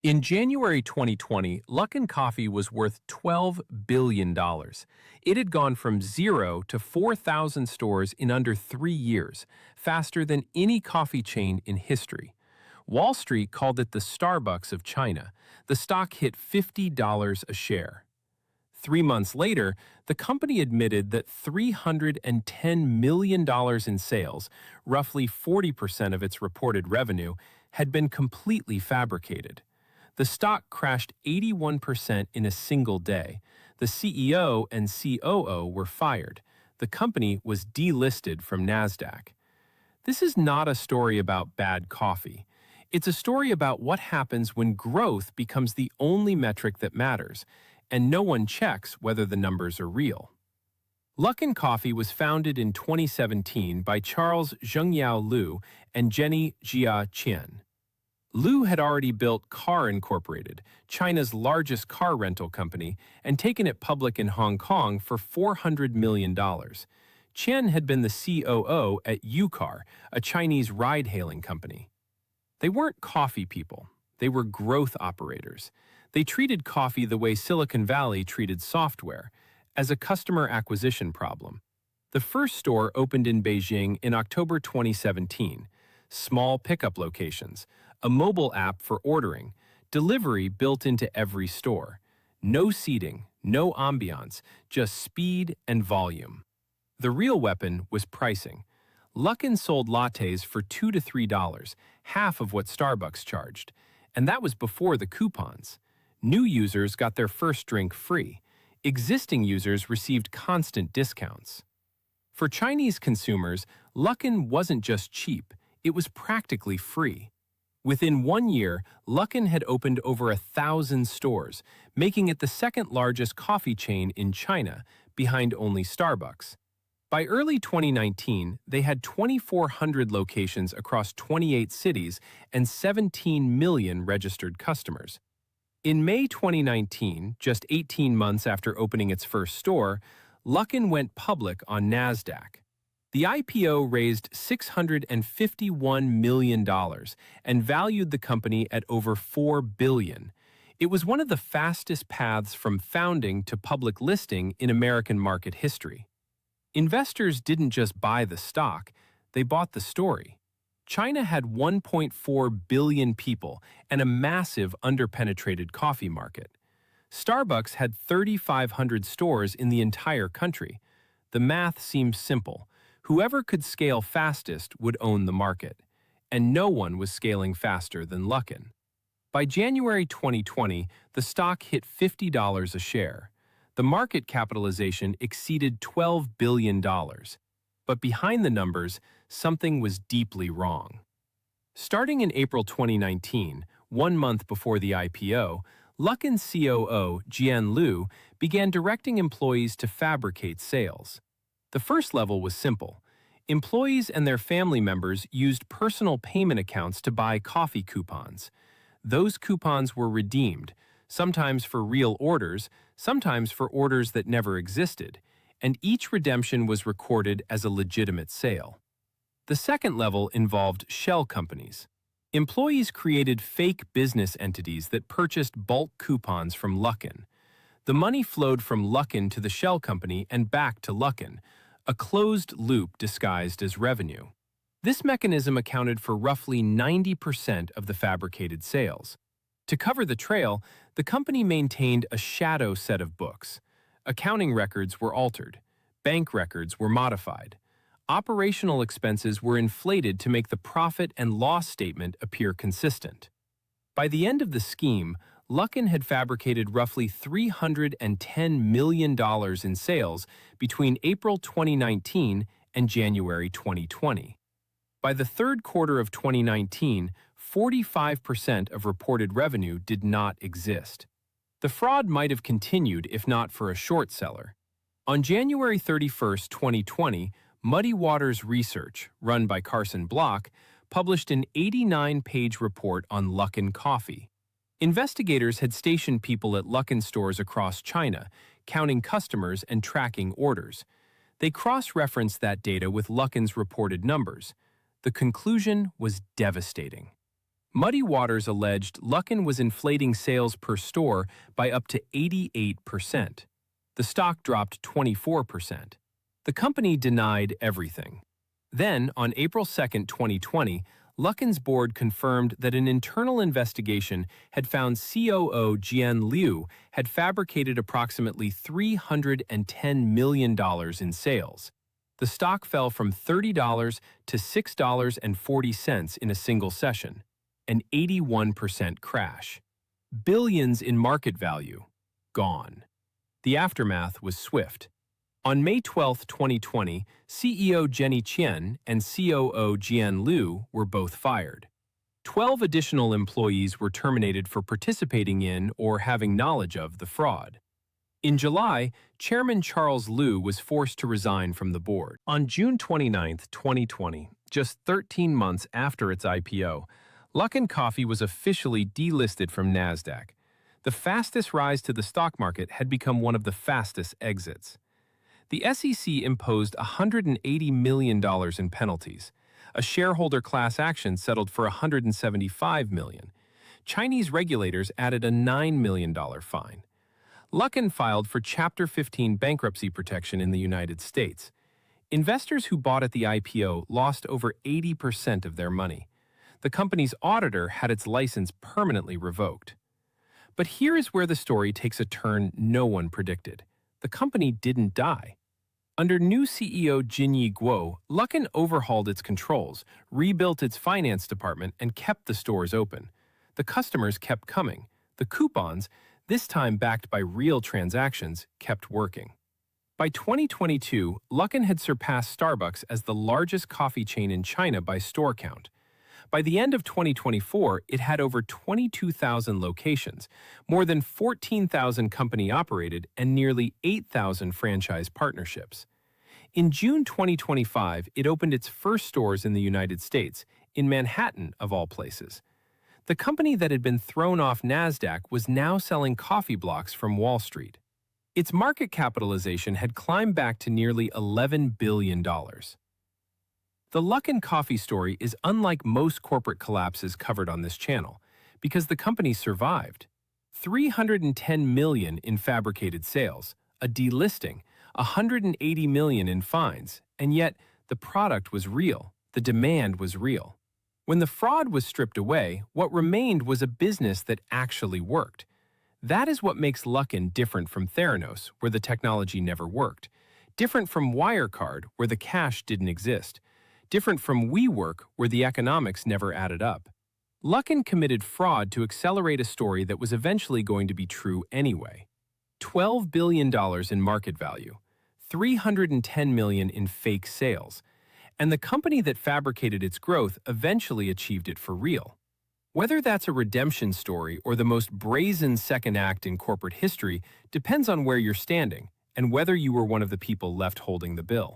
In January 2020, Luckin Coffee was worth $12 billion. It had gone from zero to 4,000 stores in under 3 years, faster than any coffee chain in history. Wall Street called it the Starbucks of China. The stock hit $50 a share. 3 months later, the company admitted that $310 million in sales, roughly 40% of its reported revenue, had been completely fabricated. The stock crashed 81% in a single day. The CEO and COO were fired. The company was delisted from Nasdaq. This is not a story about bad coffee. It's a story about what happens when growth becomes the only metric that matters, and no one checks whether the numbers are real. Luckin Coffee was founded in 2017 by Charles Zhengyao Liu and Jenny Jia Qian. Liu had already built Car Incorporated, China's largest car rental company, and taken it public in Hong Kong for $400 million. Qian had been the COO at UCar, a Chinese ride-hailing company. They weren't coffee people. They were growth operators. They treated coffee the way Silicon Valley treated software, as a customer acquisition problem. The first store opened in Beijing in October 2017. Small pickup locations, a mobile app for ordering, delivery built into every store. No seating, no ambiance, just speed and volume. The real weapon was pricing. Luckin sold lattes for $2 to $3, half of what Starbucks charged, and that was before the coupons. New users got their first drink free. Existing users received constant discounts. For Chinese consumers, Luckin wasn't just cheap, it was practically free. Within 1 year, Luckin had opened over 1,000 stores, making it the second largest coffee chain in China, behind only Starbucks. By early 2019, they had 2,400 locations across 28 cities and 17 million registered customers. In May 2019, just 18 months after opening its first store, Luckin went public on Nasdaq. The IPO raised $651 million and valued the company at over $4 billion. It was one of the fastest paths from founding to public listing in American market history. Investors didn't just buy the stock, they bought the story. China had 1.4 billion people and a massive underpenetrated coffee market. Starbucks had 3,500 stores in the entire country. The math seems simple. Whoever could scale fastest would own the market, and no one was scaling faster than Luckin. By January 2020, the stock hit $50 a share. The market capitalization exceeded $12 billion. But behind the numbers, something was deeply wrong. Starting in April 2019, 1 month before the IPO, Luckin's COO, Jian Liu, began directing employees to fabricate sales. The first level was simple. Employees and their family members used personal payment accounts to buy coffee coupons. Those coupons were redeemed, sometimes for real orders, sometimes for orders that never existed, and each redemption was recorded as a legitimate sale. The second level involved shell companies. Employees created fake business entities that purchased bulk coupons from Luckin. The money flowed from Luckin to the shell company and back to Luckin, a closed loop disguised as revenue. This mechanism accounted for roughly 90% of the fabricated sales. To cover the trail, the company maintained a shadow set of books. Accounting records were altered. Bank records were modified. Operational expenses were inflated to make the profit and loss statement appear consistent. By the end of the scheme, Luckin had fabricated roughly $310 million in sales between April 2019 and January 2020. By the third quarter of 2019, 45% of reported revenue did not exist. The fraud might have continued if not for a short seller. On January 31, 2020, Muddy Waters Research, run by Carson published an 89-page report on Luckin Coffee. Investigators had stationed people at Luckin stores across China, counting customers and tracking orders. They cross-referenced that data with Luckin's reported numbers. The conclusion was devastating. Muddy Waters alleged Luckin was inflating sales per store by up to 88%. The stock dropped 24%. The company denied everything. Then, on April 2, 2020, Luckin's board confirmed that an internal investigation had found COO Jian Liu had fabricated approximately $310 million in sales. The stock fell from $30 to $6.40 in a single session, an 81% crash. Billions in market value, gone. The aftermath was swift. On May 12, 2020, CEO Jenny Qian and COO Jian Liu were both fired. 12 additional employees were terminated for participating in or having knowledge of the fraud. In July, Chairman Charles Liu was forced to resign from the board. On June 29, 2020, just 13 months after its IPO, Luckin Coffee was officially delisted from Nasdaq. The fastest rise to the stock market had become one of the fastest exits. The SEC imposed $180 million in penalties. A shareholder class action settled for $175 million. Chinese regulators added a $9 million fine. Luckin filed for Chapter 15 bankruptcy protection in the United States. Investors who bought at the IPO lost over 80% of their money. The company's auditor had its license permanently revoked. But here is where the story takes a turn no one predicted. The company didn't die. Under new CEO Jinyi Guo, Luckin overhauled its controls, rebuilt its finance department, and kept the stores open. The customers kept coming. The coupons, this time backed by real transactions, kept working. By 2022, Luckin had surpassed Starbucks as the largest coffee chain in China by store count. By the end of 2024, it had over 22,000 locations, more than 14,000 company-operated, and nearly 8,000 franchise partnerships. In June 2025, it opened its first stores in the United States, in Manhattan of all places. The company that had been thrown off Nasdaq was now selling coffee blocks from Wall Street. Its market capitalization had climbed back to nearly $11 billion. The Luckin Coffee story is unlike most corporate collapses covered on this channel, because the company survived. $310 million in fabricated sales, a delisting, $180 million in fines, and yet the product was real, the demand was real. When the fraud was stripped away, what remained was a business that actually worked. That is what makes Luckin different from Theranos, where the technology never worked, different from Wirecard, where the cash didn't exist, different from WeWork, where the economics never added up. Luckin committed fraud to accelerate a story that was eventually going to be true anyway. $12 billion in market value, $310 million in fake sales, and the company that fabricated its growth eventually achieved it for real. Whether that's a redemption story or the most brazen second act in corporate history depends on where you're standing and whether you were one of the people left holding the bill.